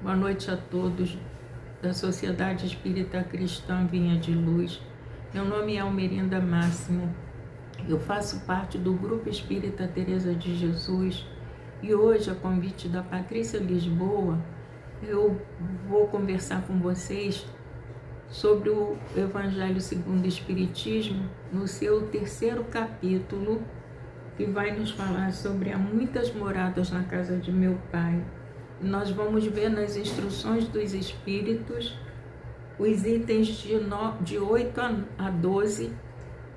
Boa noite a todos da Sociedade Espírita Cristã Vinha de Luz. Meu nome é Almerinda Máximo. Eu faço parte do Grupo Espírita Teresa de Jesus e hoje, a convite da Patrícia Lisboa, eu vou conversar com vocês sobre o Evangelho segundo o Espiritismo, no seu terceiro capítulo, que vai nos falar sobre há muitas moradas na casa de meu Pai. Nós vamos ver nas instruções dos Espíritos os itens de 8 a 12,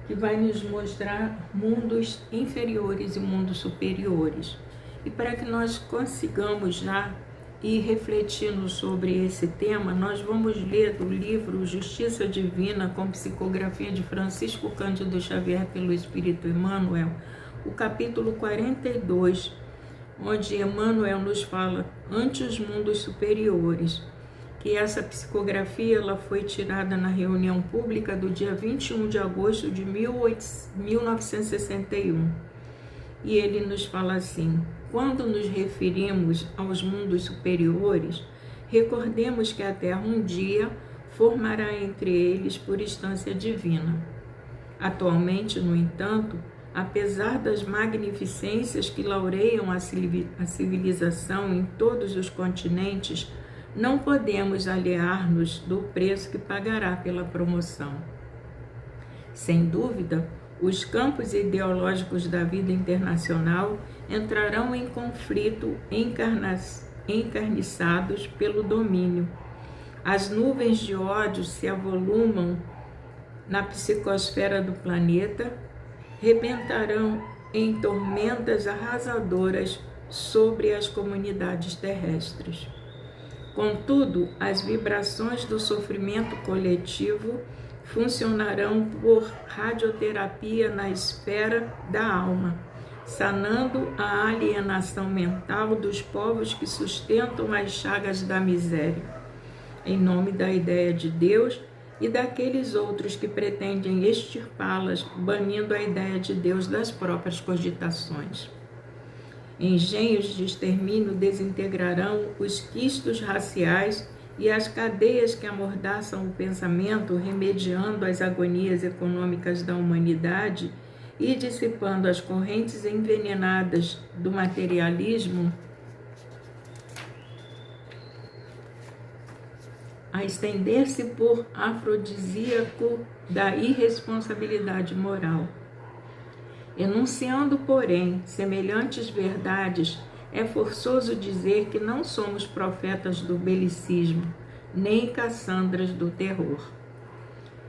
que vai nos mostrar mundos inferiores e mundos superiores. E para que nós consigamos já ir refletindo sobre esse tema, nós vamos ler do livro Justiça Divina, com psicografia de Francisco Cândido Xavier pelo Espírito Emmanuel, o capítulo 42, onde Emmanuel nos fala ante os mundos superiores, que essa psicografia ela foi tirada na reunião pública do dia 21 de agosto de 1961. E ele nos fala assim: quando nos referimos aos mundos superiores, recordemos que a Terra um dia formará entre eles por instância divina. Atualmente, no entanto, apesar das magnificências que laureiam a civilização em todos os continentes, não podemos aliar-nos do preço que pagará pela promoção. Sem dúvida, os campos ideológicos da vida internacional entrarão em conflito encarniçados pelo domínio. As nuvens de ódio se avolumam na psicosfera do planeta, rebentarão em tormentas arrasadoras sobre as comunidades terrestres. Contudo, as vibrações do sofrimento coletivo funcionarão por radioterapia na esfera da alma, sanando a alienação mental dos povos que sustentam as chagas da miséria, em nome da ideia de Deus e daqueles outros que pretendem extirpá-las, banindo a ideia de Deus das próprias cogitações. Engenhos de extermínio desintegrarão os quistos raciais e as cadeias que amordaçam o pensamento, remediando as agonias econômicas da humanidade e dissipando as correntes envenenadas do materialismo, a estender-se por afrodisíaco da irresponsabilidade moral. Enunciando, porém, semelhantes verdades, é forçoso dizer que não somos profetas do belicismo, nem Cassandras do terror.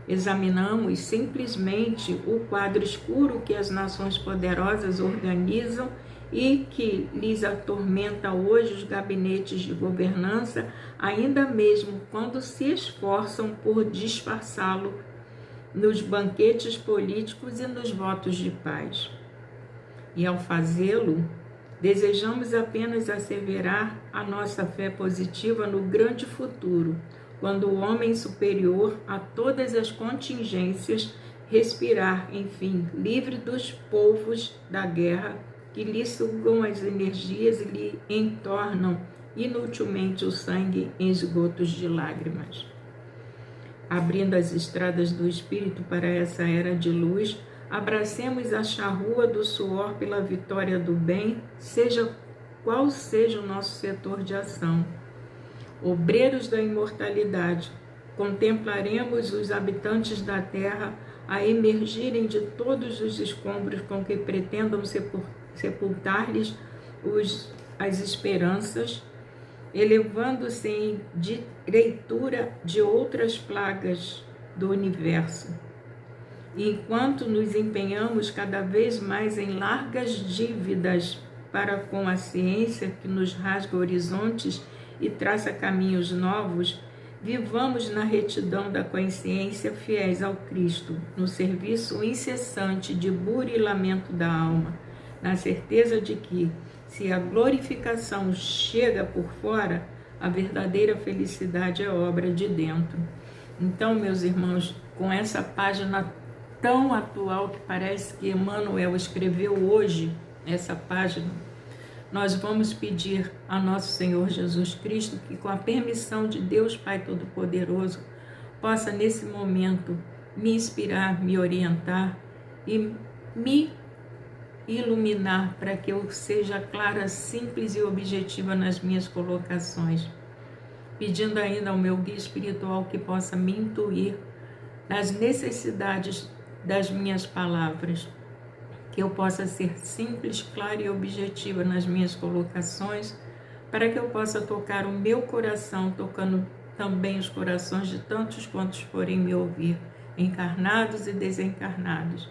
Examinamos simplesmente o quadro escuro que as nações poderosas organizam e que lhes atormenta hoje os gabinetes de governança, ainda mesmo quando se esforçam por disfarçá-lo nos banquetes políticos e nos votos de paz. E ao fazê-lo, desejamos apenas asseverar a nossa fé positiva no grande futuro, quando o homem superior a todas as contingências respirar, enfim, livre dos polvos da guerra que lhe sugam as energias e lhe entornam inutilmente o sangue em esgotos de lágrimas. Abrindo as estradas do Espírito para essa era de luz, abracemos a charrua do suor pela vitória do bem, seja qual seja o nosso setor de ação. Obreiros da imortalidade, contemplaremos os habitantes da terra a emergirem de todos os escombros com que pretendam sepultar-lhes as esperanças, elevando-se em direitura de outras plagas do universo. E enquanto nos empenhamos cada vez mais em largas dívidas para com a ciência que nos rasga horizontes e traça caminhos novos, vivamos na retidão da consciência fiéis ao Cristo, no serviço incessante de burilamento da alma, na certeza de que, se a glorificação chega por fora, a verdadeira felicidade é obra de dentro. Então, meus irmãos, com essa página tão atual que parece que Emmanuel escreveu hoje, essa página, nós vamos pedir a nosso Senhor Jesus Cristo que, com a permissão de Deus Pai Todo-Poderoso, possa nesse momento me inspirar, me orientar e me iluminar para que eu seja clara, simples e objetiva nas minhas colocações. Pedindo ainda ao meu guia espiritual que possa me intuir nas necessidades das minhas palavras, que eu possa ser simples, clara e objetiva nas minhas colocações, para que eu possa tocar o meu coração, tocando também os corações de tantos quantos forem me ouvir, encarnados e desencarnados.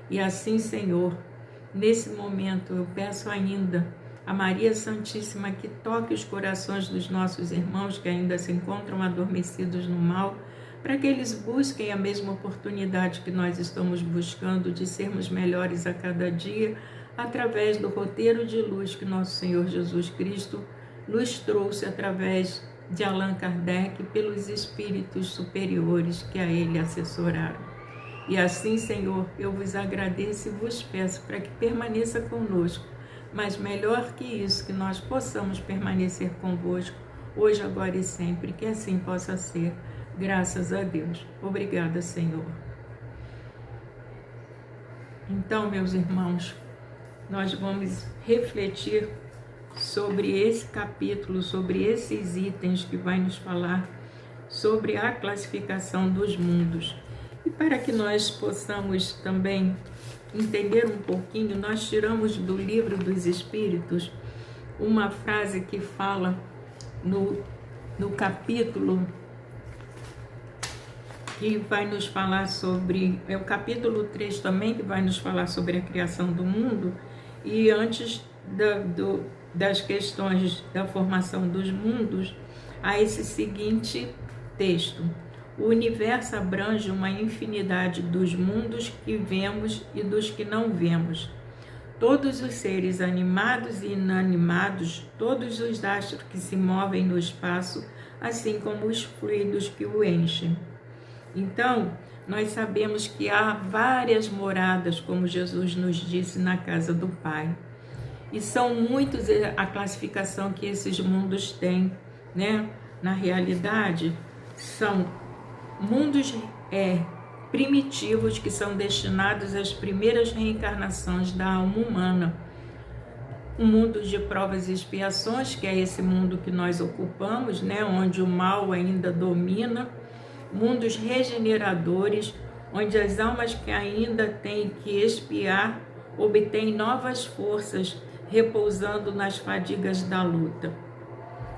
E assim, Senhor, nesse momento eu peço ainda a Maria Santíssima que toque os corações dos nossos irmãos que ainda se encontram adormecidos no mal, para que eles busquem a mesma oportunidade que nós estamos buscando de sermos melhores a cada dia, através do roteiro de luz que nosso Senhor Jesus Cristo nos trouxe através de Allan Kardec, pelos espíritos superiores que a ele assessoraram. E assim, Senhor, eu vos agradeço e vos peço para que permaneça conosco, mas melhor que isso, que nós possamos permanecer convosco, hoje, agora e sempre, que assim possa ser, graças a Deus. Obrigada, Senhor. Então, meus irmãos, nós vamos refletir sobre esse capítulo, sobre esses itens que vai nos falar sobre a classificação dos mundos. E para que nós possamos também entender um pouquinho, nós tiramos do Livro dos Espíritos uma frase que fala no capítulo que vai nos falar sobre, é o capítulo 3 também, que vai nos falar sobre a criação do mundo, e antes das questões da formação dos mundos, há esse seguinte texto: o universo abrange uma infinidade dos mundos que vemos e dos que não vemos. Todos os seres animados e inanimados, todos os astros que se movem no espaço, assim como os fluidos que o enchem. Então, nós sabemos que há várias moradas, como Jesus nos disse, na casa do Pai. E são muitos a classificação que esses mundos têm, né? Na realidade, são mundos primitivos que são destinados às primeiras reencarnações da alma humana. Um mundo de provas e expiações, que é esse mundo que nós ocupamos, né? Onde o mal ainda domina. Mundos regeneradores, onde as almas que ainda têm que expiar obtêm novas forças, repousando nas fadigas da luta.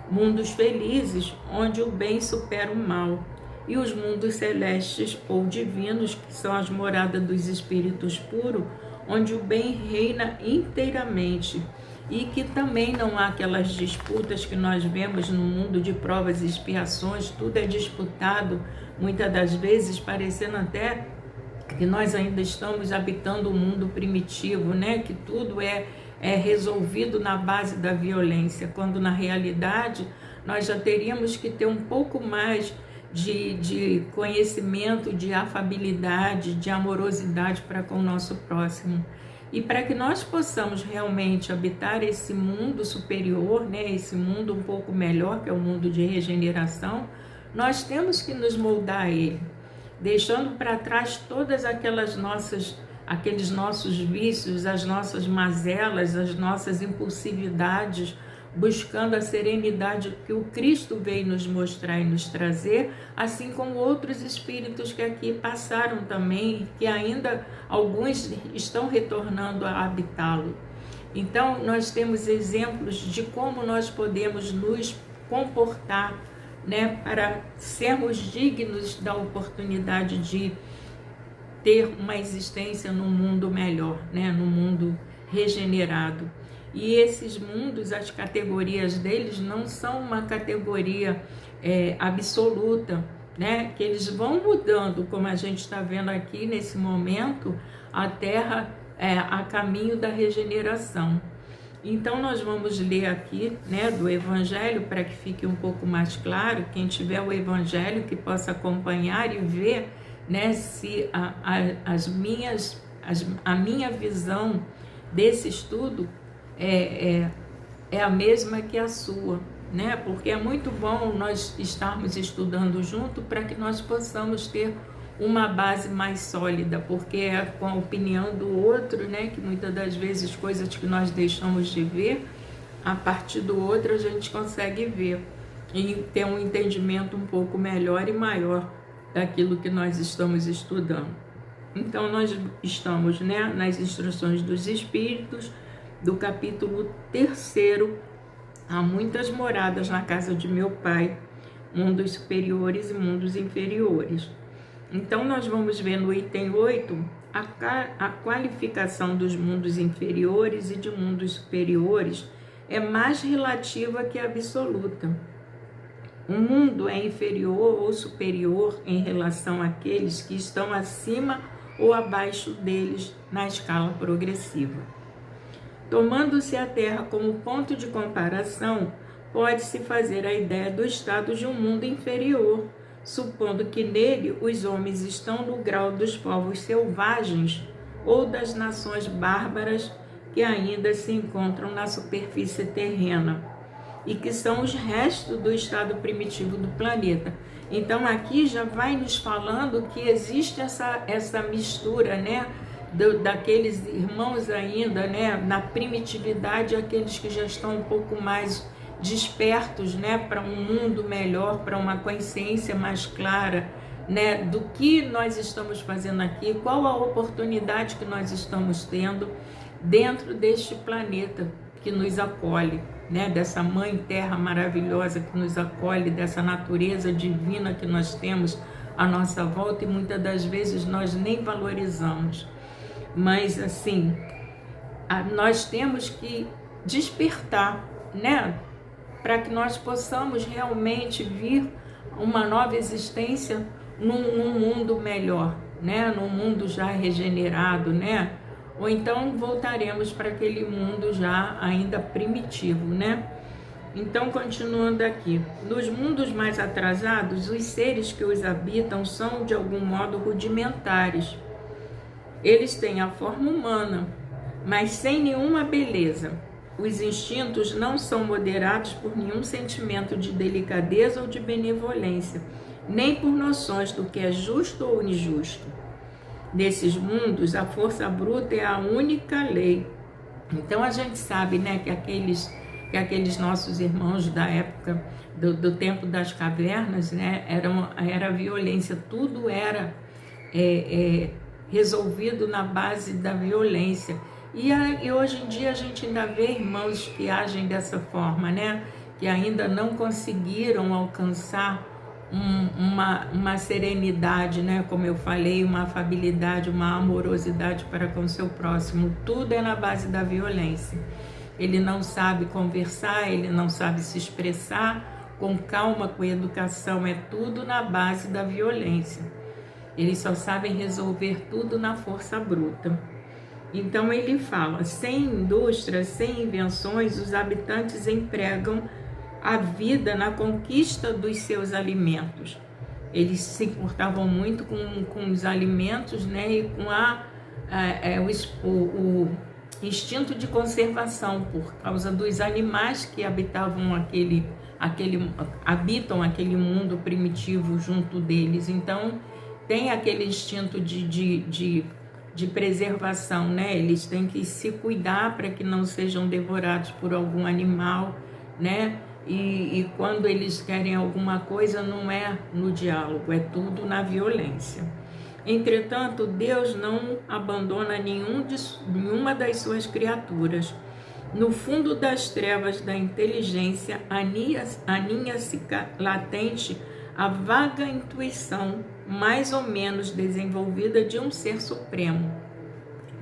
Mundos felizes, onde o bem supera o mal. E os mundos celestes ou divinos, que são as moradas dos espíritos puros, onde o bem reina inteiramente. E que também não há aquelas disputas que nós vemos no mundo de provas e expiações, tudo é disputado, muitas das vezes parecendo até que nós ainda estamos habitando um mundo primitivo, né? Que tudo é resolvido na base da violência, quando na realidade nós já teríamos que ter um pouco mais de conhecimento, de afabilidade, de amorosidade para com o nosso próximo. E para que nós possamos realmente habitar esse mundo superior, né, esse mundo um pouco melhor, que é o mundo de regeneração, nós temos que nos moldar a ele, deixando para trás todas aqueles nossos vícios, as nossas mazelas, as nossas impulsividades, buscando a serenidade que o Cristo veio nos mostrar e nos trazer, assim como outros espíritos que aqui passaram também, que ainda alguns estão retornando a habitá-lo. Então, nós temos exemplos de como nós podemos nos comportar, né, para sermos dignos da oportunidade de ter uma existência num mundo melhor, né, num mundo regenerado. E esses mundos, as categorias deles não são uma categoria absoluta, né? Que eles vão mudando, como a gente está vendo aqui nesse momento, a Terra a caminho da regeneração. Então nós vamos ler aqui, né, do Evangelho, para que fique um pouco mais claro, quem tiver o Evangelho que possa acompanhar e ver, né, se a minha visão desse estudo é a mesma que a sua, né? Porque é muito bom nós estarmos estudando junto para que nós possamos ter uma base mais sólida, porque é com a opinião do outro, né, que muitas das vezes coisas que nós deixamos de ver, a partir do outro a gente consegue ver e ter um entendimento um pouco melhor e maior daquilo que nós estamos estudando. Então nós estamos, né, nas instruções dos Espíritos, do capítulo 3º, há muitas moradas na casa de meu Pai, mundos superiores e mundos inferiores. Então nós vamos ver no item 8 a qualificação dos mundos inferiores e de mundos superiores é mais relativa que absoluta. O mundo é inferior ou superior em relação àqueles que estão acima ou abaixo deles na escala progressiva. Tomando-se a Terra como ponto de comparação, pode-se fazer a ideia do estado de um mundo inferior, supondo que nele os homens estão no grau dos povos selvagens ou das nações bárbaras que ainda se encontram na superfície terrena e que são os restos do estado primitivo do planeta. Então aqui já vai nos falando que existe essa mistura, né, daqueles irmãos ainda, né, na primitividade, aqueles que já estão um pouco mais despertos, né, para um mundo melhor, para uma consciência mais clara, né, do que nós estamos fazendo aqui, qual a oportunidade que nós estamos tendo dentro deste planeta que nos acolhe, né, dessa mãe terra maravilhosa que nos acolhe, dessa natureza divina que nós temos à nossa volta e muitas das vezes nós nem valorizamos. Mas assim, nós temos que despertar, né, para que nós possamos realmente vir uma nova existência num mundo melhor, né, num mundo já regenerado, né, ou então voltaremos para aquele mundo já ainda primitivo, né. Então, continuando aqui, nos mundos mais atrasados, os seres que os habitam são de algum modo rudimentares. Eles têm a forma humana, mas sem nenhuma beleza. Os instintos não são moderados por nenhum sentimento de delicadeza ou de benevolência, nem por noções do que é justo ou injusto. Nesses mundos, a força bruta é a única lei. Então a gente sabe, né, que aqueles nossos irmãos da época do tempo das cavernas, né, era violência, tudo era resolvido na base da violência. E hoje em dia a gente ainda vê irmãos que agem dessa forma, né? Que ainda não conseguiram alcançar uma serenidade, né? Como eu falei, uma afabilidade, uma amorosidade para com o seu próximo. Tudo é na base da violência. Ele não sabe conversar, ele não sabe se expressar com calma, com educação. É tudo na base da violência. Eles só sabem resolver tudo na força bruta. Então ele fala, sem indústria, sem invenções, os habitantes empregam a vida na conquista dos seus alimentos. Eles se importavam muito com os alimentos, né, e com o instinto de conservação, por causa dos animais que habitam aquele mundo primitivo junto deles. Então tem aquele instinto de preservação, né? Eles têm que se cuidar para que não sejam devorados por algum animal, né? E quando eles querem alguma coisa, não é no diálogo, é tudo na violência. Entretanto, Deus não abandona nenhuma das suas criaturas. No fundo das trevas da inteligência, aninha-se latente a vaga intuição mais ou menos desenvolvida de um ser supremo.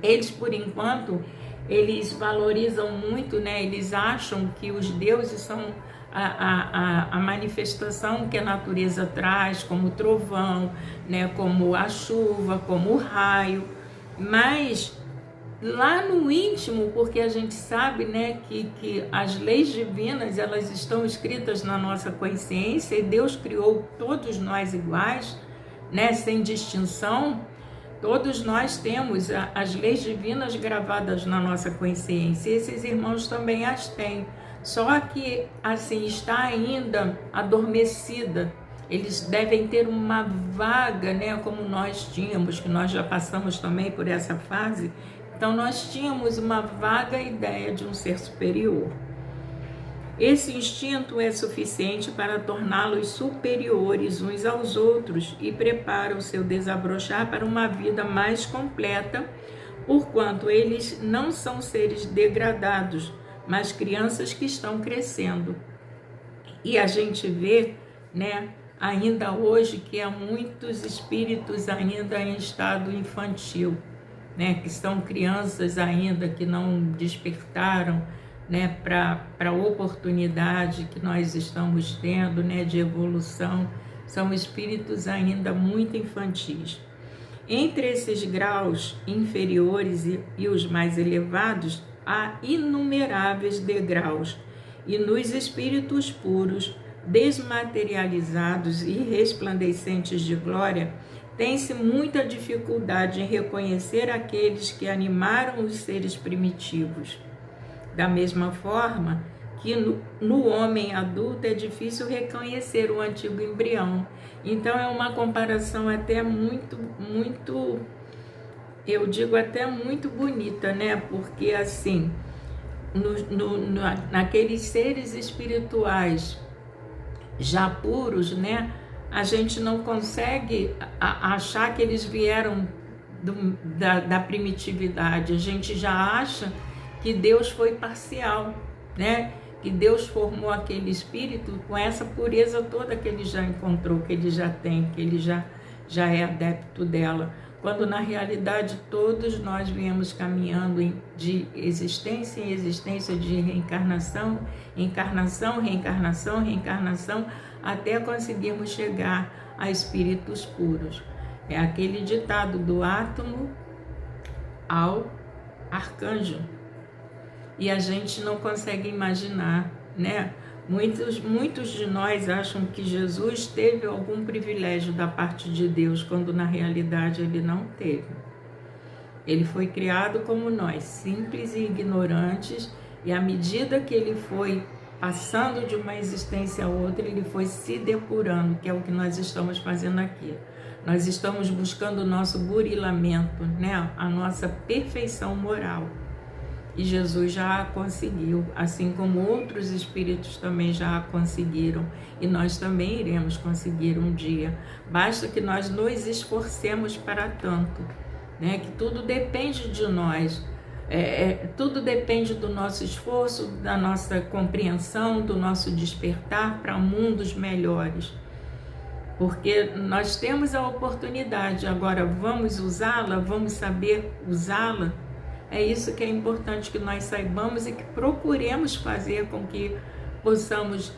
Eles, por enquanto, eles valorizam muito, né? Eles acham que os deuses são a manifestação que a natureza traz, como o trovão, né? Como a chuva, como o raio, mas lá no íntimo, porque a gente sabe, né, que as leis divinas, elas estão escritas na nossa consciência e Deus criou todos nós iguais, né, sem distinção. Todos nós temos as leis divinas gravadas na nossa consciência, e esses irmãos também as têm. Só que, assim, está ainda adormecida. Eles devem ter uma vaga, né, como nós tínhamos, que nós já passamos também por essa fase. Então, nós tínhamos uma vaga ideia de um ser superior. Esse instinto é suficiente para torná-los superiores uns aos outros e prepara o seu desabrochar para uma vida mais completa, porquanto eles não são seres degradados, mas crianças que estão crescendo. E a gente vê, né, ainda hoje que há muitos espíritos ainda em estado infantil, né, que são crianças ainda que não despertaram, né, para a oportunidade que nós estamos tendo, né, de evolução. São espíritos ainda muito infantis. Entre esses graus inferiores e os mais elevados, há inumeráveis degraus, e nos espíritos puros, desmaterializados e resplandecentes de glória, tem-se muita dificuldade em reconhecer aqueles que animaram os seres primitivos. Da mesma forma que no homem adulto é difícil reconhecer o antigo embrião. Então é uma comparação até muito, eu digo até muito bonita, né? Porque assim, naqueles seres espirituais já puros, né? A gente não consegue achar que eles vieram da primitividade. A gente já acha que Deus foi parcial, né? Que Deus formou aquele espírito com essa pureza toda que ele já encontrou, que ele já tem, que ele já é adepto dela. Quando na realidade todos nós viemos caminhando de existência em existência, de reencarnação, encarnação, reencarnação, reencarnação, até conseguirmos chegar a espíritos puros. É aquele ditado do átomo ao arcanjo. E a gente não consegue imaginar, né? Muitos de nós acham que Jesus teve algum privilégio da parte de Deus, quando na realidade ele não teve. Ele foi criado como nós, simples e ignorantes, e à medida que ele foi passando de uma existência a outra, ele foi se depurando, que é o que nós estamos fazendo aqui. Nós estamos buscando o nosso burilamento, né? A nossa perfeição moral. E Jesus já a conseguiu, assim como outros espíritos também já a conseguiram. E nós também iremos conseguir um dia. Basta que nós nos esforcemos para tanto, né? Que tudo depende de nós. Tudo depende do nosso esforço, da nossa compreensão, do nosso despertar para mundos melhores. Porque nós temos a oportunidade, agora vamos usá-la, vamos saber usá-la. É isso que é importante que nós saibamos e que procuremos fazer com que possamos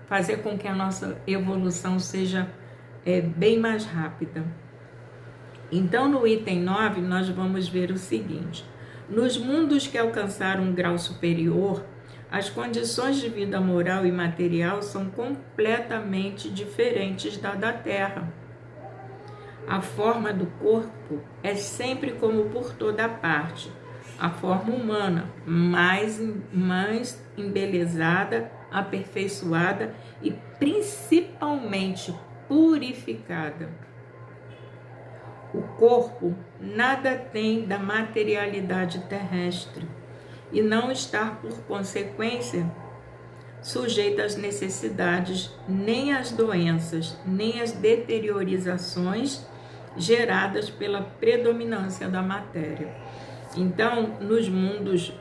fazer com que a nossa evolução seja bem mais rápida. Então, no item 9, nós vamos ver o seguinte: nos mundos que alcançaram um grau superior, as condições de vida moral e material são completamente diferentes da Terra. A forma do corpo é sempre como por toda parte, a forma humana, mais embelezada, aperfeiçoada e principalmente purificada. O corpo nada tem da materialidade terrestre e não está, por consequência, sujeito às necessidades, nem às doenças, nem às deteriorizações geradas pela predominância da matéria. Então, nos mundos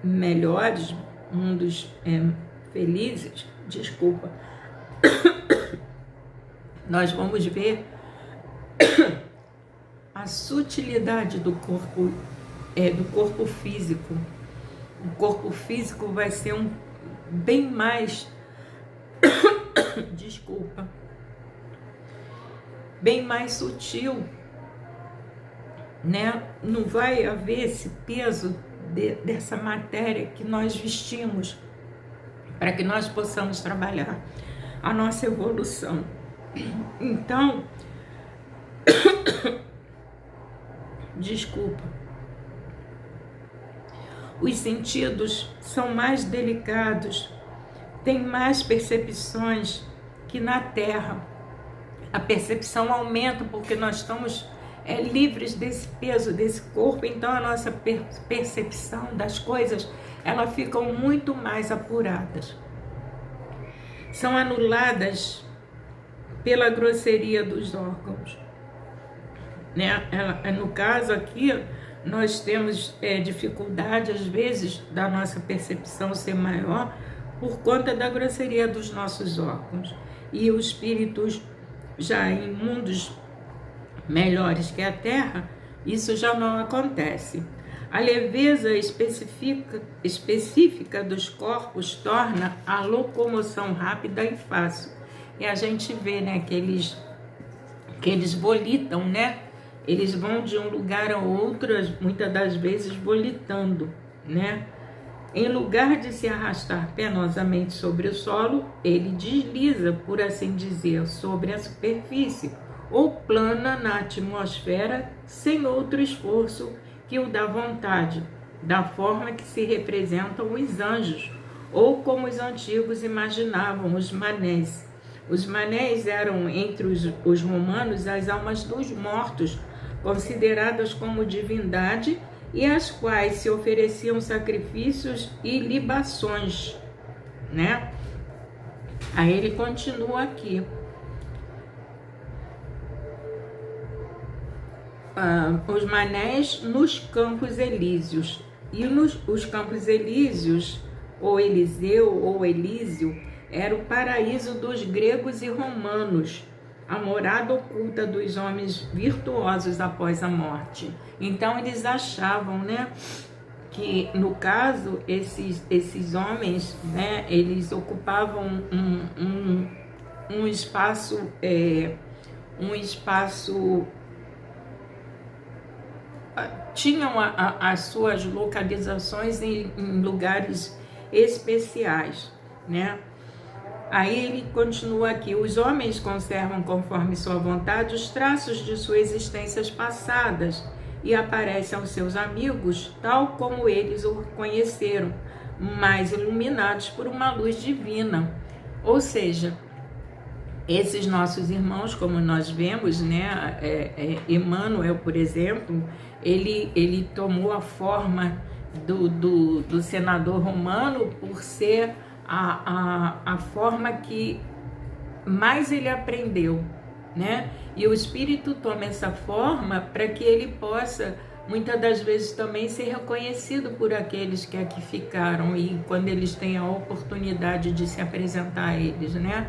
melhores, mundos felizes, nós vamos ver a sutilidade do corpo físico. O corpo físico vai ser bem mais, bem mais sutil, né? Não vai haver esse peso dessa matéria que nós vestimos para que nós possamos trabalhar a nossa evolução. Então, os sentidos são mais delicados, tem mais percepções que na Terra. A percepção aumenta porque nós estamos livres desse peso, desse corpo, então a nossa percepção das coisas, elas ficam muito mais apuradas. São anuladas pela grosseria dos órgãos. Né? No caso aqui, nós temos dificuldade, às vezes, da nossa percepção ser maior por conta da grosseria dos nossos órgãos. E os espíritos, já em mundos melhores que a Terra, isso já não acontece. A leveza específica dos corpos torna a locomoção rápida e fácil. E a gente vê, né, que eles volitam, né? Eles vão de um lugar a outro, muitas das vezes volitando, né? Em lugar de se arrastar penosamente sobre o solo, ele desliza, por assim dizer, sobre a superfície, ou plana na atmosfera sem outro esforço que o da vontade, da forma que se representam os anjos, ou como os antigos imaginavam, os manés. Os manés eram, entre os romanos, as almas dos mortos, consideradas como divindade, e às quais se ofereciam sacrifícios e libações, né? Aí ele continua aqui. Os manés nos campos elíseos. E os campos elíseos, ou Eliseu, ou Elísio, era o paraíso dos gregos e romanos, a morada oculta dos homens virtuosos após a morte. Então eles achavam, né, que no caso esses homens, né, eles ocupavam um espaço, tinham as suas localizações em lugares especiais, né? Aí ele continua aqui: os homens conservam conforme sua vontade os traços de suas existências passadas e aparecem aos seus amigos tal como eles o conheceram, mas iluminados por uma luz divina. Ou seja, esses nossos irmãos, como nós vemos, né, Emmanuel, por exemplo, ele tomou a forma do senador romano por ser a forma que mais ele aprendeu, né? E o espírito toma essa forma para que ele possa, muitas das vezes, também ser reconhecido por aqueles que aqui ficaram, e quando eles têm a oportunidade de se apresentar a eles, né?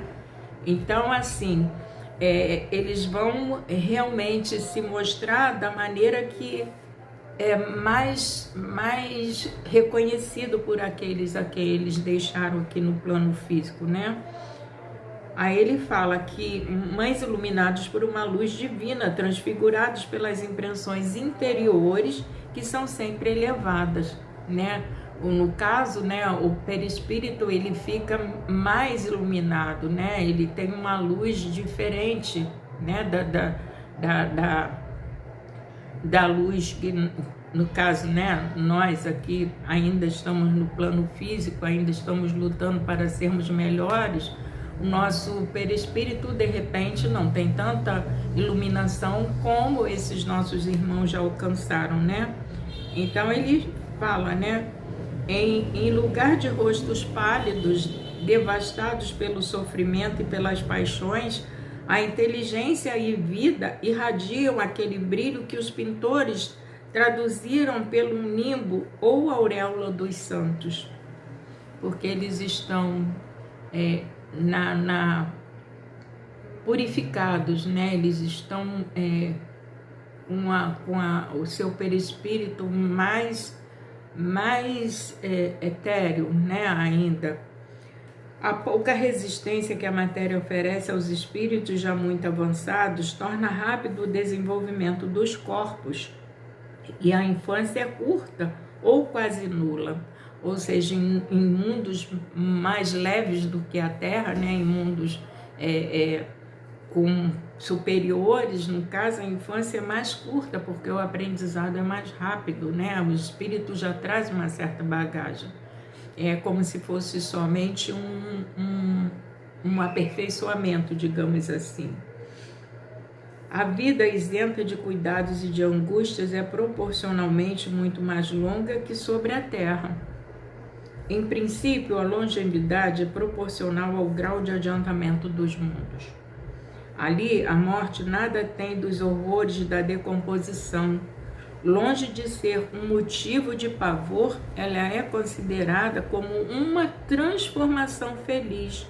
Então, assim, eles vão realmente se mostrar da maneira que é mais reconhecido por aqueles a que eles deixaram aqui no plano físico, né? Aí ele fala que mães iluminados por uma luz divina, transfigurados pelas impressões interiores que são sempre elevadas, né? No caso, né, o perispírito ele fica mais iluminado, né? Ele tem uma luz diferente, né, da luz que, no caso, né, nós aqui ainda estamos no plano físico, ainda estamos lutando para sermos melhores. O nosso perispírito, de repente, não tem tanta iluminação como esses nossos irmãos já alcançaram, né? Então ele fala, né, em lugar de rostos pálidos, devastados pelo sofrimento e pelas paixões, a inteligência e vida irradiam aquele brilho que os pintores traduziram pelo nimbo ou auréola dos santos, porque eles estão purificados, né? Eles estão com o seu perispírito mais etéreo, né? Ainda. A pouca resistência que a matéria oferece aos espíritos já muito avançados torna rápido o desenvolvimento dos corpos, e a infância é curta ou quase nula. Ou seja, em mundos mais leves do que a Terra, né? Em mundos com superiores, no caso, a infância é mais curta, porque o aprendizado é mais rápido, né? O espírito já traz uma certa bagagem. É como se fosse somente um aperfeiçoamento, digamos assim. A vida isenta de cuidados e de angústias é proporcionalmente muito mais longa que sobre a terra. Em princípio, a longevidade é proporcional ao grau de adiantamento dos mundos. Ali, a morte nada tem dos horrores da decomposição. Longe de ser um motivo de pavor, ela é considerada como uma transformação feliz,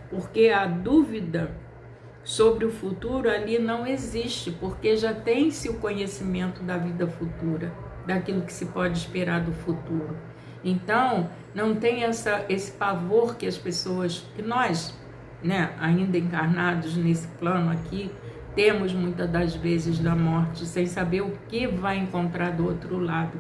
porque a dúvida sobre o futuro ali não existe, porque já tem-se o conhecimento da vida futura, daquilo que se pode esperar do futuro. Então, não tem esse pavor que as pessoas, que nós, né, ainda encarnados nesse plano aqui, temos muitas das vezes da morte, sem saber o que vai encontrar do outro lado.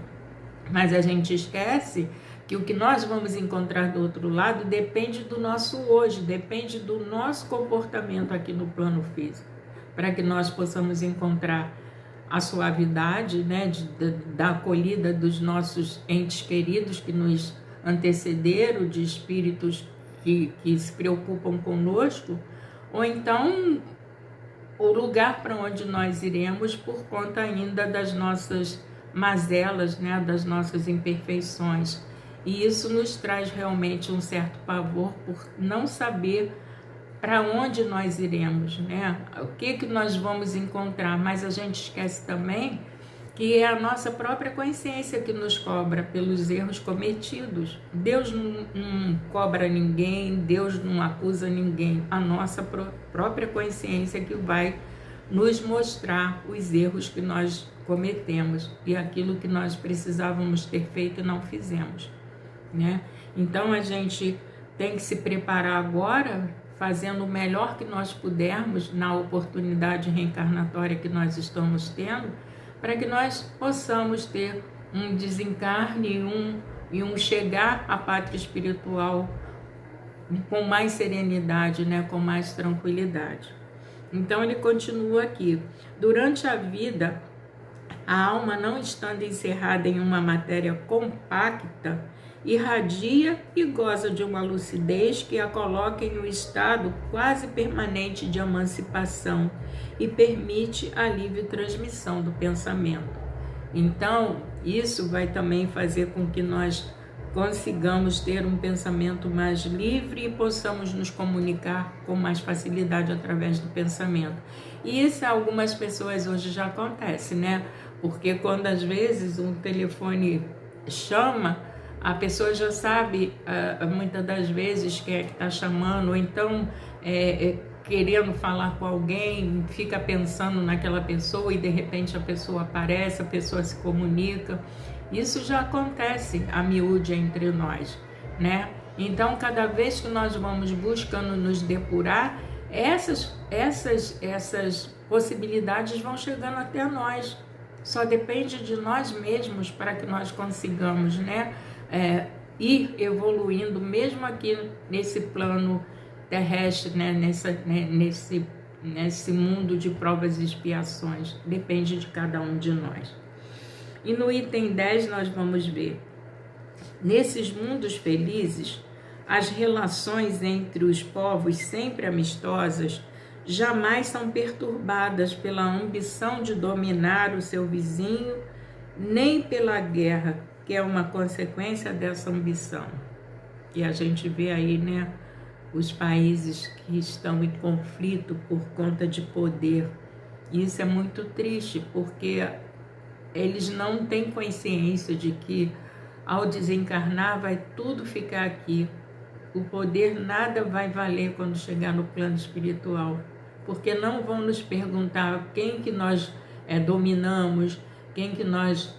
Mas a gente esquece que o que nós vamos encontrar do outro lado depende do nosso hoje, depende do nosso comportamento aqui no plano físico, para que nós possamos encontrar a suavidade, né, da acolhida dos nossos entes queridos que nos antecederam, de espíritos que se preocupam conosco, ou então o lugar para onde nós iremos por conta ainda das nossas mazelas, né, das nossas imperfeições. E isso nos traz realmente um certo pavor por não saber para onde nós iremos, né? O que nós vamos encontrar, mas a gente esquece também que é a nossa própria consciência que nos cobra pelos erros cometidos. Deus não cobra ninguém, Deus não acusa ninguém, a nossa própria consciência que vai nos mostrar os erros que nós cometemos e aquilo que nós precisávamos ter feito e não fizemos, né? Então a gente tem que se preparar agora, fazendo o melhor que nós pudermos na oportunidade reencarnatória que nós estamos tendo, para que nós possamos ter um desencarne e um chegar à pátria espiritual com mais serenidade, né? Com mais tranquilidade. Então ele continua aqui: durante a vida, a alma, não estando encerrada em uma matéria compacta, irradia e goza de uma lucidez que a coloca em um estado quase permanente de emancipação e permite a livre transmissão do pensamento. Então, isso vai também fazer com que nós consigamos ter um pensamento mais livre e possamos nos comunicar com mais facilidade através do pensamento. E isso algumas pessoas hoje já acontece, né? Porque quando às vezes um telefone chama, a pessoa já sabe muitas das vezes quem é que está chamando, ou então querendo falar com alguém, fica pensando naquela pessoa e de repente a pessoa aparece, a pessoa se comunica. Isso já acontece a miúde entre nós, né? Então, cada vez que nós vamos buscando nos depurar, essas possibilidades vão chegando até nós. Só depende de nós mesmos para que nós consigamos, né, ir evoluindo, mesmo aqui nesse plano terrestre, né, nesse mundo de provas e expiações. Depende de cada um de nós. E no item 10 nós vamos ver: nesses mundos felizes, as relações entre os povos, sempre amistosas, jamais são perturbadas pela ambição de dominar o seu vizinho, nem pela guerra, que é uma consequência dessa ambição. E a gente vê aí, né, os países que estão em conflito por conta de poder. E isso é muito triste, porque eles não têm consciência de que ao desencarnar vai tudo ficar aqui. O poder nada vai valer quando chegar no plano espiritual, porque não vão nos perguntar quem que nós dominamos, quem que nós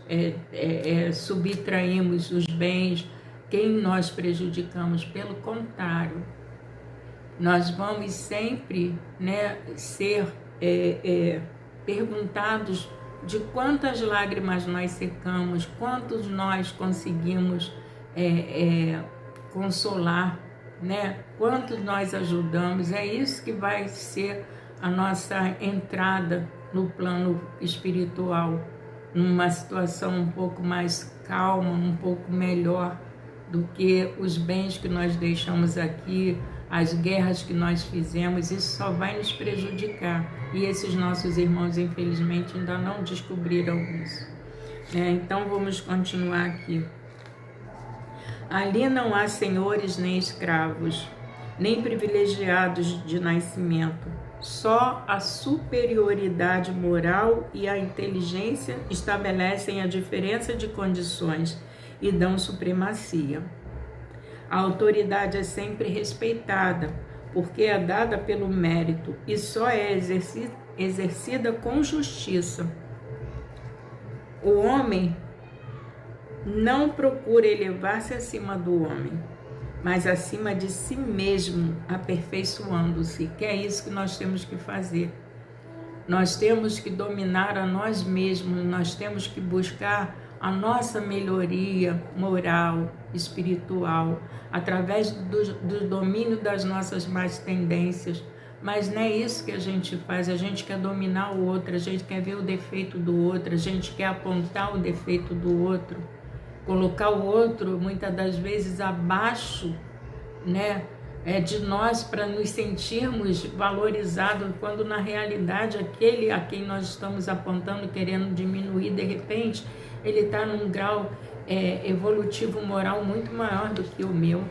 subtraímos os bens, quem nós prejudicamos. Pelo contrário, nós vamos sempre, né, ser perguntados de quantas lágrimas nós secamos, quantos nós conseguimos consolar, né? Quantos nós ajudamos. É isso que vai ser a nossa entrada no plano espiritual, numa situação um pouco mais calma, um pouco melhor do que os bens que nós deixamos aqui, as guerras que nós fizemos. Isso só vai nos prejudicar. E esses nossos irmãos, infelizmente, ainda não descobriram isso. Então, vamos continuar aqui. Ali não há senhores nem escravos, nem privilegiados de nascimento. Só a superioridade moral e a inteligência estabelecem a diferença de condições e dão supremacia. A autoridade é sempre respeitada, porque é dada pelo mérito e só é exercida com justiça. O homem não procura elevar-se acima do homem, mas acima de si mesmo, aperfeiçoando-se, que é isso que nós temos que fazer. Nós temos que dominar a nós mesmos, nós temos que buscar a nossa melhoria moral, espiritual, através do domínio das nossas más tendências. Mas não é isso que a gente faz, a gente quer dominar o outro, a gente quer ver o defeito do outro, a gente quer apontar o defeito do outro, colocar o outro, muitas das vezes, abaixo, de nós, para nos sentirmos valorizados, quando na realidade aquele a quem nós estamos apontando, querendo diminuir, de repente, ele está num grau evolutivo moral muito maior do que o meu,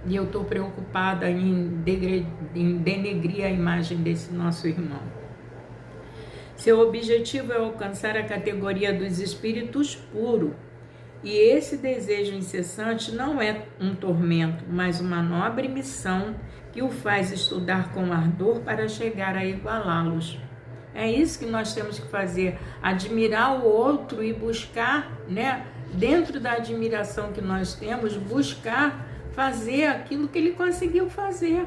E eu estou preocupada em denegrir a imagem desse nosso irmão. Seu objetivo é alcançar a categoria dos espíritos puros. E esse desejo incessante não é um tormento, mas uma nobre missão que o faz estudar com ardor para chegar a igualá-los. É isso que nós temos que fazer, admirar o outro e buscar, dentro da admiração que nós temos, buscar fazer aquilo que ele conseguiu fazer.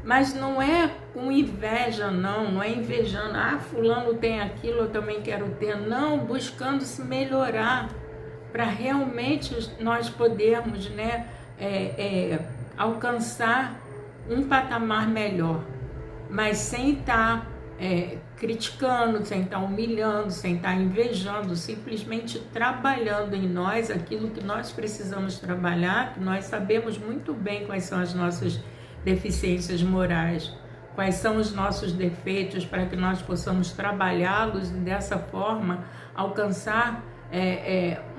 Mas não é com inveja, não é invejando, fulano tem aquilo, eu também quero ter, não, buscando se melhorar, para realmente nós podermos alcançar um patamar melhor, mas sem estar criticando, sem estar humilhando, sem estar invejando, simplesmente trabalhando em nós aquilo que nós precisamos trabalhar, que nós sabemos muito bem quais são as nossas deficiências morais, quais são os nossos defeitos, para que nós possamos trabalhá-los e dessa forma alcançar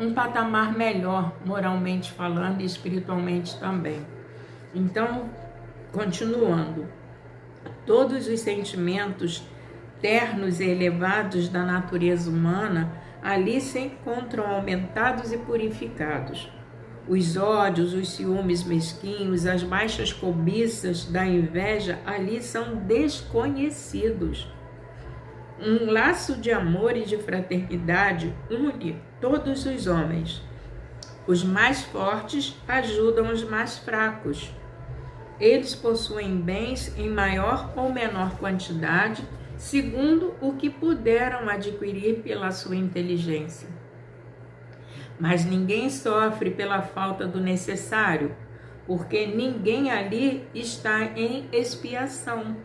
um patamar melhor, moralmente falando e espiritualmente também. Então, continuando, todos os sentimentos ternos e elevados da natureza humana ali se encontram aumentados e purificados. Os ódios, os ciúmes mesquinhos, as baixas cobiças da inveja ali são desconhecidos. Um laço de amor e de fraternidade une todos os homens. Os mais fortes ajudam os mais fracos. Eles possuem bens em maior ou menor quantidade, segundo o que puderam adquirir pela sua inteligência. Mas ninguém sofre pela falta do necessário, porque ninguém ali está em expiação.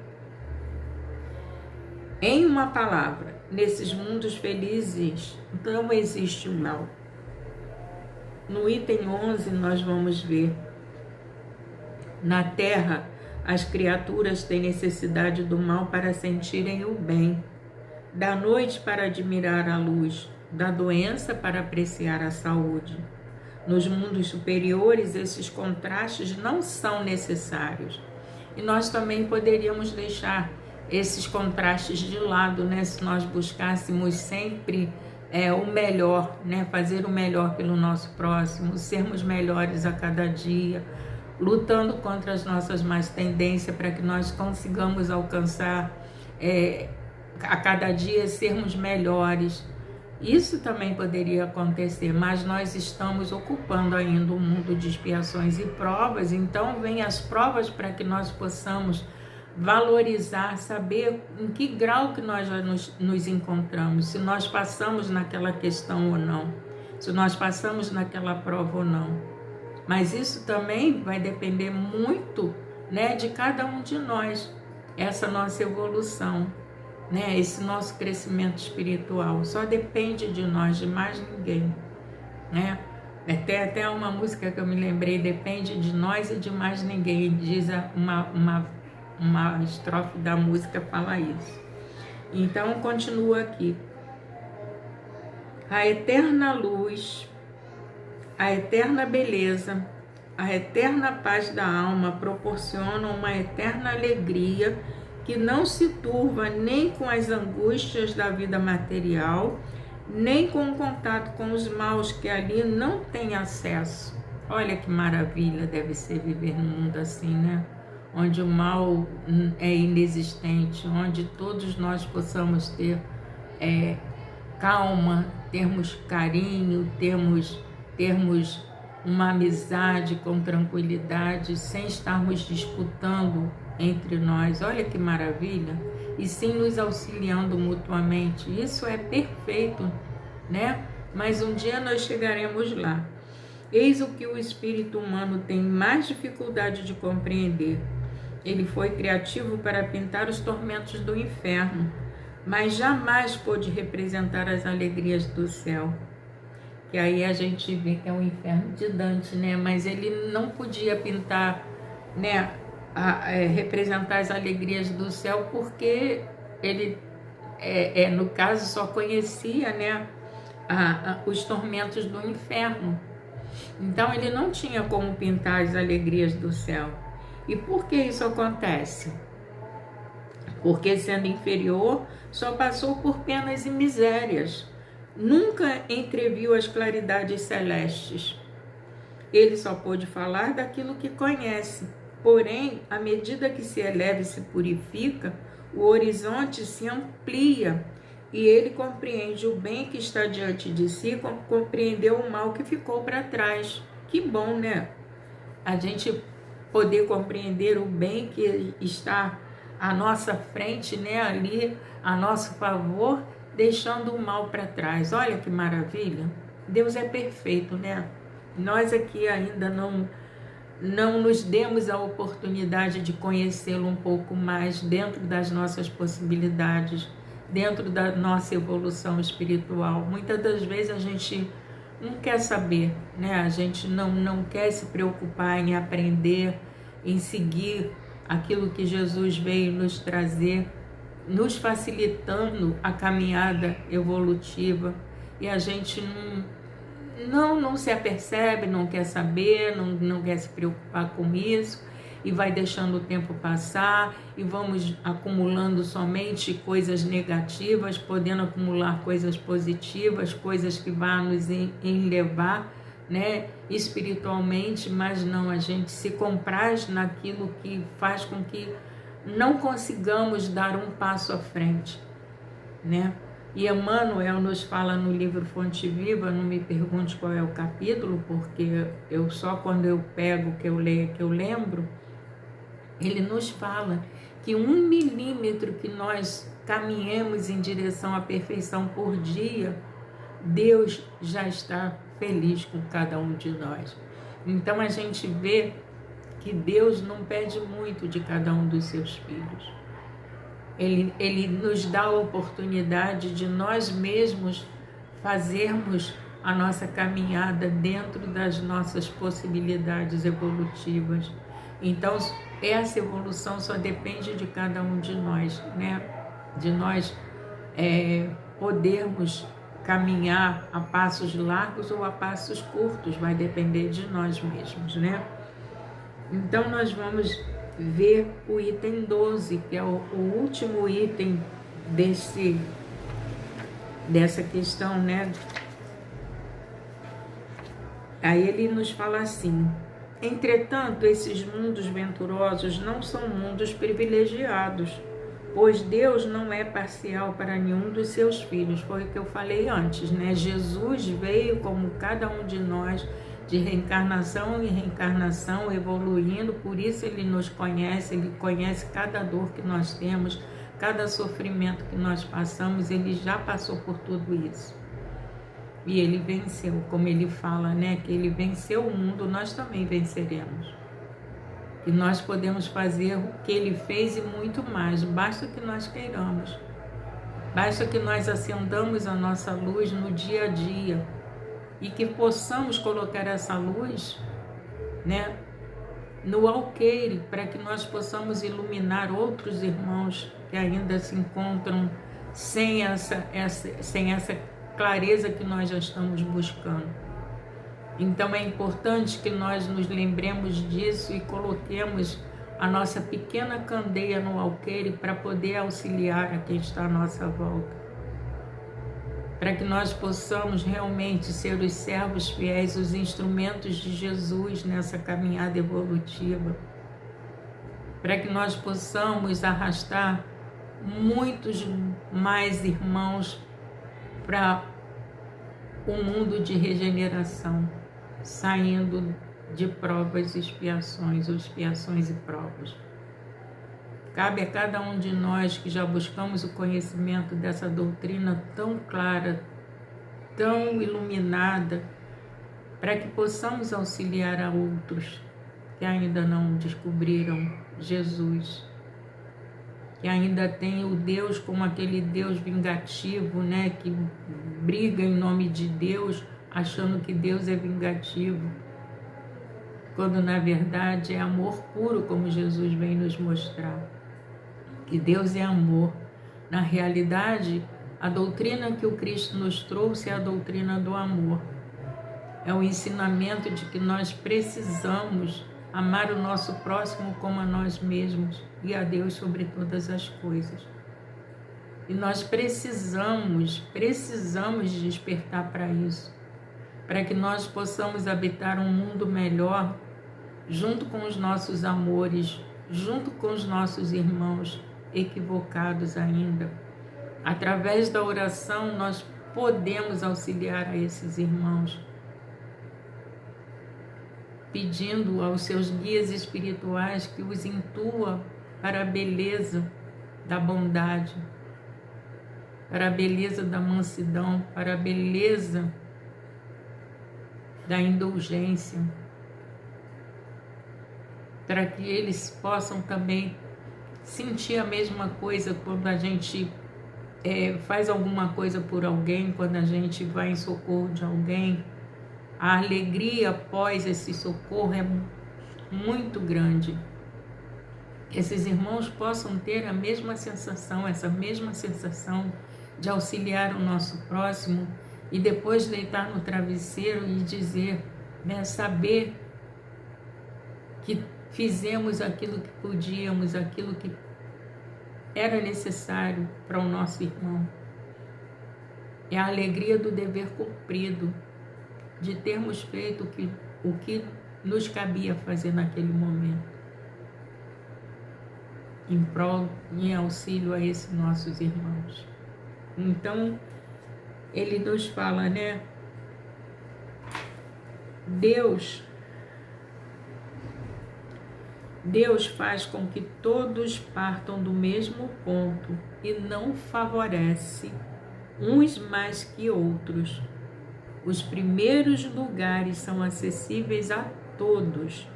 Em uma palavra, nesses mundos felizes não existe o mal. No item 11 nós vamos ver: na terra, as criaturas têm necessidade do mal para sentirem o bem, da noite para admirar a luz, da doença para apreciar a saúde. Nos mundos superiores, esses contrastes não são necessários. E nós também poderíamos deixar esses contrastes de lado, se nós buscássemos sempre o melhor, fazer o melhor pelo nosso próximo, sermos melhores a cada dia, lutando contra as nossas más tendências para que nós consigamos alcançar a cada dia sermos melhores. Isso também poderia acontecer, mas nós estamos ocupando ainda um mundo de expiações e provas, então vem as provas para que nós possamos valorizar, saber em que grau que nós já nos encontramos, se nós passamos naquela questão ou não, se nós passamos naquela prova ou não. Mas isso também vai depender muito, de cada um de nós. essa nossa evolução, né? Esse nosso crescimento espiritual. Só depende de nós, de mais ninguém, né? Até uma música que eu me lembrei, depende de nós e de mais ninguém, diz uma estrofe da música fala isso. Então continua aqui. A eterna luz, a eterna beleza, a eterna paz da alma proporcionam uma eterna alegria que não se turva nem com as angústias da vida material, nem com o contato com os maus que ali não têm acesso. Olha que maravilha deve ser viver num mundo assim, né? Onde o mal é inexistente, onde todos nós possamos ter calma, termos carinho, termos uma amizade com tranquilidade, sem estarmos disputando entre nós. Olha que maravilha! E sim nos auxiliando mutuamente. Isso é perfeito, né? Mas um dia nós chegaremos lá. Eis o que o espírito humano tem mais dificuldade de compreender. Ele foi criativo para pintar os tormentos do inferno, mas jamais pôde representar as alegrias do céu. Que aí a gente vê que é o inferno de Dante, né? Mas ele não podia pintar, né? Representar as alegrias do céu, porque ele, no caso, só conhecia, né? Os tormentos do inferno. Então ele não tinha como pintar as alegrias do céu. E por que isso acontece? Porque sendo inferior, só passou por penas e misérias. Nunca entreviu as claridades celestes. Ele só pôde falar daquilo que conhece. Porém, à medida que se eleva e se purifica, o horizonte se amplia e ele compreende o bem que está diante de si, como compreendeu o mal que ficou para trás. Que bom, né? A gente poder compreender o bem que está à nossa frente, né? Ali, a nosso favor, deixando o mal para trás. Olha que maravilha! Deus é perfeito, né? Nós aqui ainda não nos demos a oportunidade de conhecê-lo um pouco mais dentro das nossas possibilidades, dentro da nossa evolução espiritual. Muitas das vezes a gente não quer saber, né? A gente não quer se preocupar em aprender, em seguir aquilo que Jesus veio nos trazer, nos facilitando a caminhada evolutiva, e a gente não se apercebe, não quer saber, não quer se preocupar com isso, e vai deixando o tempo passar, e vamos acumulando somente coisas negativas, podendo acumular coisas positivas, coisas que vão nos elevar, né, espiritualmente, mas não, a gente se compraz naquilo que faz com que não consigamos dar um passo à frente, né? E Emmanuel nos fala no livro Fonte Viva, não me pergunte qual é o capítulo, porque eu só quando eu pego, que eu leio, que eu lembro. Ele nos fala que 1 milímetro que nós caminhemos em direção à perfeição por dia, Deus já está feliz com cada um de nós. Então a gente vê que Deus não pede muito de cada um dos seus filhos. Ele nos dá a oportunidade de nós mesmos fazermos a nossa caminhada dentro das nossas possibilidades evolutivas. Então, essa evolução só depende de cada um de nós, né? De nós podermos caminhar a passos largos ou a passos curtos, vai depender de nós mesmos, né? Então, nós vamos ver o item 12, que é o último item dessa questão, né? Aí ele nos fala assim: entretanto, esses mundos venturosos não são mundos privilegiados, pois Deus não é parcial para nenhum dos seus filhos. Foi o que eu falei antes, né? Jesus veio como cada um de nós, de reencarnação em reencarnação, evoluindo, por isso ele nos conhece, ele conhece cada dor que nós temos, cada sofrimento que nós passamos, ele já passou por tudo isso. E ele venceu, como ele fala, né? Que ele venceu o mundo, nós também venceremos. que nós podemos fazer o que Ele fez e muito mais, basta que nós queiramos, basta que nós acendamos a nossa luz no dia a dia e que possamos colocar essa luz, né, no alqueire, para que nós possamos iluminar outros irmãos que ainda se encontram sem essa clareza que nós já estamos buscando. Então é importante que nós nos lembremos disso e coloquemos a nossa pequena candeia no alqueire para poder auxiliar a quem está à nossa volta. Para que nós possamos realmente ser os servos fiéis, os instrumentos de Jesus nessa caminhada evolutiva. Para que nós possamos arrastar muitos mais irmãos para o mundo de regeneração, saindo de provas e expiações, ou expiações e provas. Cabe a cada um de nós que já buscamos o conhecimento dessa doutrina tão clara, tão iluminada, para que possamos auxiliar a outros que ainda não descobriram Jesus, que ainda tem o Deus como aquele Deus vingativo, né, que briga em nome de Deus, achando que Deus é vingativo, quando na verdade é amor puro, como Jesus vem nos mostrar. Que Deus é amor. Na realidade, a doutrina que o Cristo nos trouxe é a doutrina do amor. É o ensinamento de que nós precisamos amar o nosso próximo como a nós mesmos e a Deus sobre todas as coisas. E nós precisamos despertar para isso, para que nós possamos habitar um mundo melhor junto com os nossos amores, junto com os nossos irmãos equivocados ainda. Através da oração nós podemos auxiliar a esses irmãos, pedindo aos seus guias espirituais que os intua para a beleza da bondade, para a beleza da mansidão, para a beleza da indulgência, para que eles possam também sentir a mesma coisa quando a gente faz alguma coisa por alguém, quando a gente vai em socorro de alguém. A alegria após esse socorro é muito grande. Que esses irmãos possam ter a mesma sensação, essa mesma sensação de auxiliar o nosso próximo e depois deitar no travesseiro e dizer, né, saber que fizemos aquilo que podíamos, aquilo que era necessário para o nosso irmão. É a alegria do dever cumprido, de termos feito o que nos cabia fazer naquele momento, em prol e em auxílio a esses nossos irmãos. Então, ele nos fala, né? Deus faz com que todos partam do mesmo ponto e não favorece uns mais que outros. Os primeiros lugares são acessíveis a todos,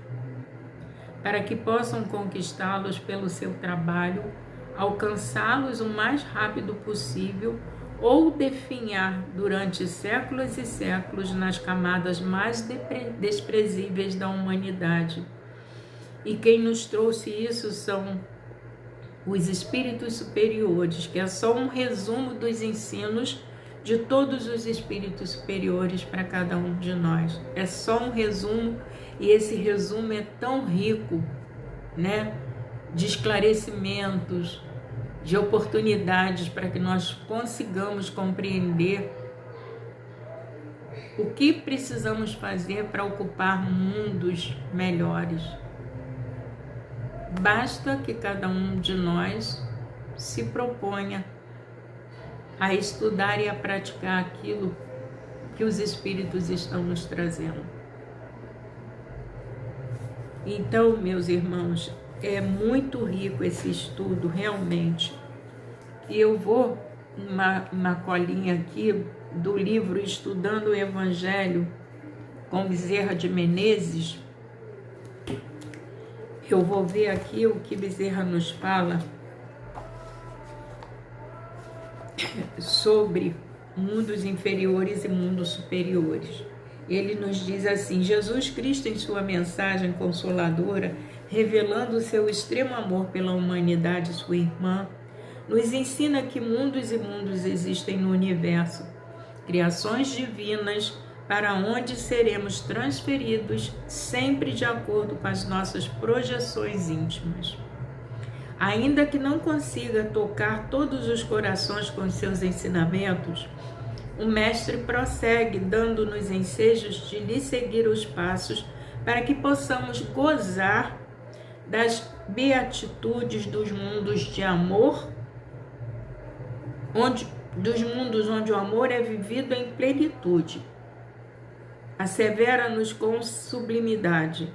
para que possam conquistá-los pelo seu trabalho, alcançá-los o mais rápido possível ou definhar durante séculos e séculos nas camadas mais desprezíveis da humanidade. E quem nos trouxe isso são os espíritos superiores, que é só um resumo dos ensinos de todos os espíritos superiores para cada um de nós. É só um resumo, e esse resumo é tão rico, né, de esclarecimentos, de oportunidades para que nós consigamos compreender o que precisamos fazer para ocupar mundos melhores. Basta que cada um de nós se proponha a estudar e a praticar aquilo que os Espíritos estão nos trazendo. Então, meus irmãos, é muito rico esse estudo, realmente. E eu vou, uma colinha aqui do livro Estudando o Evangelho, com Bezerra de Menezes, Eu vou ver aqui o que Bezerra nos fala sobre mundos inferiores e mundos superiores. Ele nos diz assim: Jesus Cristo, em sua mensagem consoladora, revelando o seu extremo amor pela humanidade, sua irmã, nos ensina que mundos e mundos existem no universo, criações divinas para onde seremos transferidos sempre de acordo com as nossas projeções íntimas. Ainda que não consiga tocar todos os corações com seus ensinamentos, o Mestre prossegue, dando-nos ensejos de lhe seguir os passos para que possamos gozar das beatitudes dos mundos de amor, dos mundos onde o amor é vivido em plenitude. Assevera-nos com sublimidade: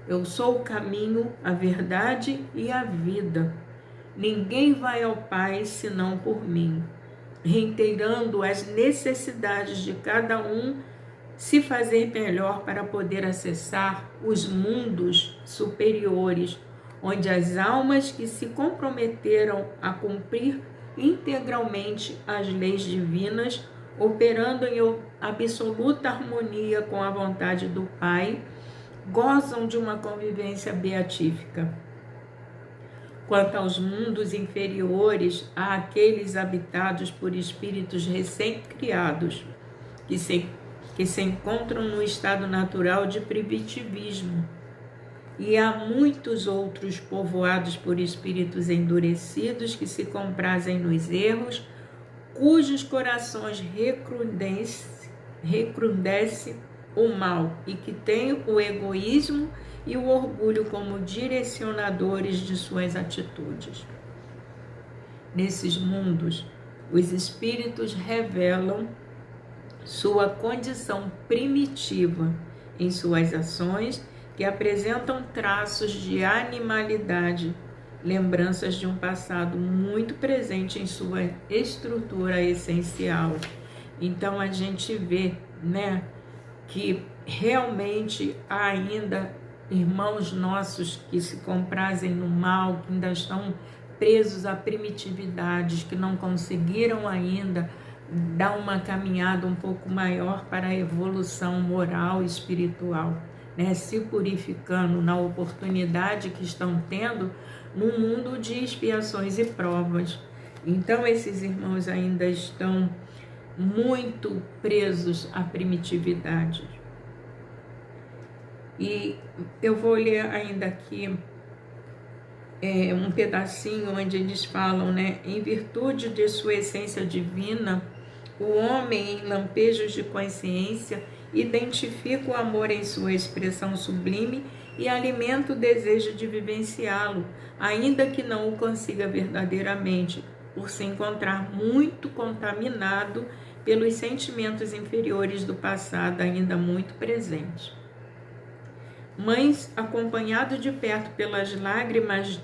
eu sou o caminho, a verdade e a vida. Ninguém vai ao Pai senão por mim, reiterando as necessidades de cada um se fazer melhor para poder acessar os mundos superiores, onde as almas que se comprometeram a cumprir integralmente as leis divinas, operando em absoluta harmonia com a vontade do Pai, gozam de uma convivência beatífica. Quanto aos mundos inferiores, há aqueles habitados por espíritos recém-criados, que se encontram no estado natural de primitivismo, e há muitos outros povoados por espíritos endurecidos que se comprazem nos erros, cujos corações recrudesce o mal e que têm o egoísmo e o orgulho como direcionadores de suas atitudes. Nesses mundos, os espíritos revelam sua condição primitiva em suas ações, que apresentam traços de animalidade, lembranças de um passado muito presente em sua estrutura essencial. Então a gente vê, que realmente há ainda irmãos nossos que se comprazem no mal, que ainda estão presos a primitividades, que não conseguiram ainda dar uma caminhada um pouco maior para a evolução moral e espiritual, se purificando na oportunidade que estão tendo no mundo de expiações e provas. Então esses irmãos ainda estão muito presos à primitividade. E eu vou ler ainda aqui um pedacinho onde eles falam, em virtude de sua essência divina, o homem em lampejos de consciência identifica o amor em sua expressão sublime e alimenta o desejo de vivenciá-lo, ainda que não o consiga verdadeiramente, por se encontrar muito contaminado pelos sentimentos inferiores do passado ainda muito presentes. Mas, acompanhado de perto pelas lágrimas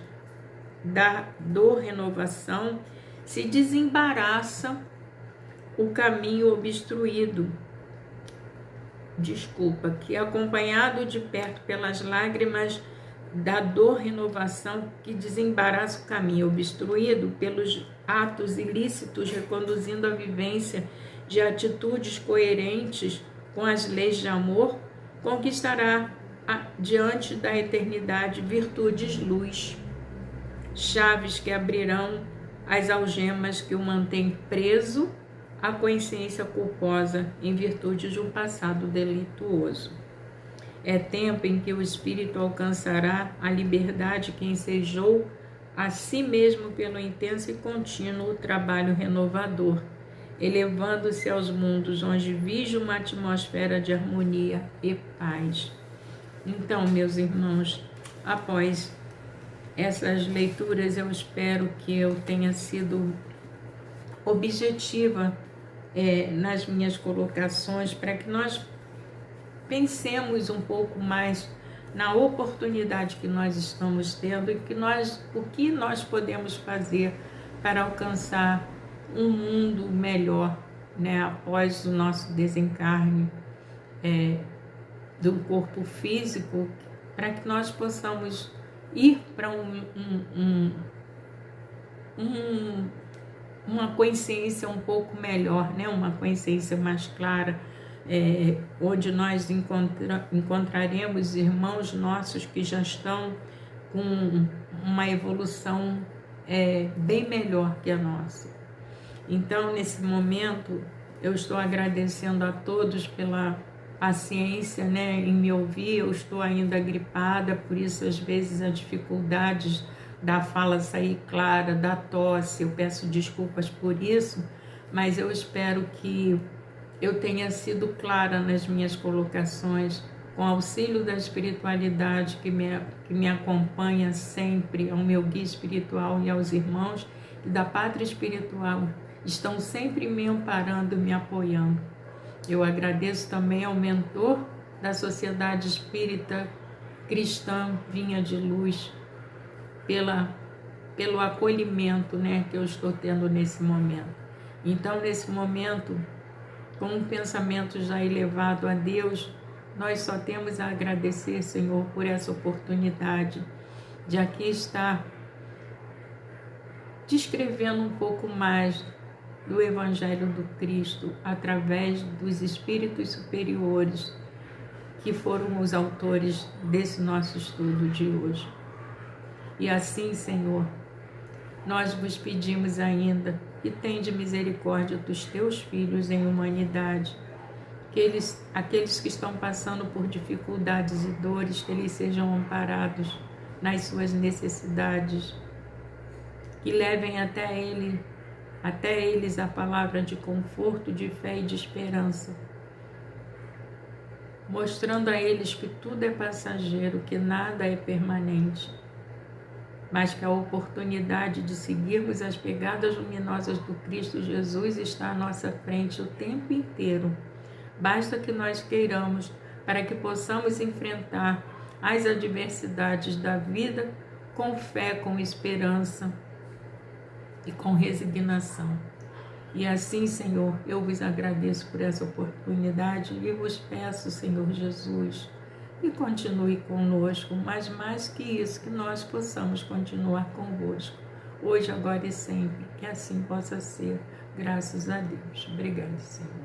da dor renovação, se desembaraça o caminho obstruído. Que acompanhado de perto pelas lágrimas da dor renovação, que desembaraça o caminho obstruído pelos atos ilícitos, reconduzindo a vivência de atitudes coerentes com as leis de amor, conquistará diante da eternidade virtudes luz, chaves que abrirão as algemas que o mantêm preso à consciência culposa em virtude de um passado delituoso. É tempo em que o espírito alcançará a liberdade que ensejou a si mesmo pelo intenso e contínuo trabalho renovador, elevando-se aos mundos onde vige uma atmosfera de harmonia e paz. Então, meus irmãos, após essas leituras, eu espero que eu tenha sido objetiva nas minhas colocações, para que nós pensemos um pouco mais na oportunidade que nós estamos tendo e o que nós podemos fazer para alcançar um mundo melhor, após o nosso desencarne do corpo físico, para que nós possamos ir para uma consciência um pouco melhor, né? Uma consciência mais clara, onde nós encontraremos irmãos nossos que já estão com uma evolução bem melhor que a nossa. Então, nesse momento, eu estou agradecendo a todos pela paciência, né, em me ouvir. Eu estou ainda gripada, por isso às vezes as dificuldades da fala sair clara, da tosse, eu peço desculpas por isso, mas eu espero que eu tenha sido clara nas minhas colocações, com auxílio da espiritualidade que me acompanha sempre, ao meu guia espiritual e aos irmãos, e da pátria espiritual, estão sempre me amparando e me apoiando. Eu agradeço também ao mentor da Sociedade Espírita Cristã Vinha de Luz, pelo acolhimento, né, que eu estou tendo nesse momento. Então, nesse momento, com um pensamento já elevado a Deus, nós só temos a agradecer, Senhor, por essa oportunidade de aqui estar descrevendo um pouco mais do Evangelho do Cristo através dos Espíritos superiores que foram os autores desse nosso estudo de hoje. E assim, Senhor, nós vos pedimos ainda que tende misericórdia dos teus filhos em humanidade, que aqueles que estão passando por dificuldades e dores, que eles sejam amparados nas suas necessidades, que levem até eles a palavra de conforto, de fé e de esperança, mostrando a eles que tudo é passageiro, que nada é permanente, mas que a oportunidade de seguirmos as pegadas luminosas do Cristo Jesus está à nossa frente o tempo inteiro. Basta que nós queiramos, para que possamos enfrentar as adversidades da vida com fé, com esperança e com resignação. E assim, Senhor, eu vos agradeço por essa oportunidade e vos peço, Senhor Jesus, que continue conosco, mas mais que isso, que nós possamos continuar convosco, hoje, agora e sempre, que assim possa ser, graças a Deus. Obrigada, Senhor.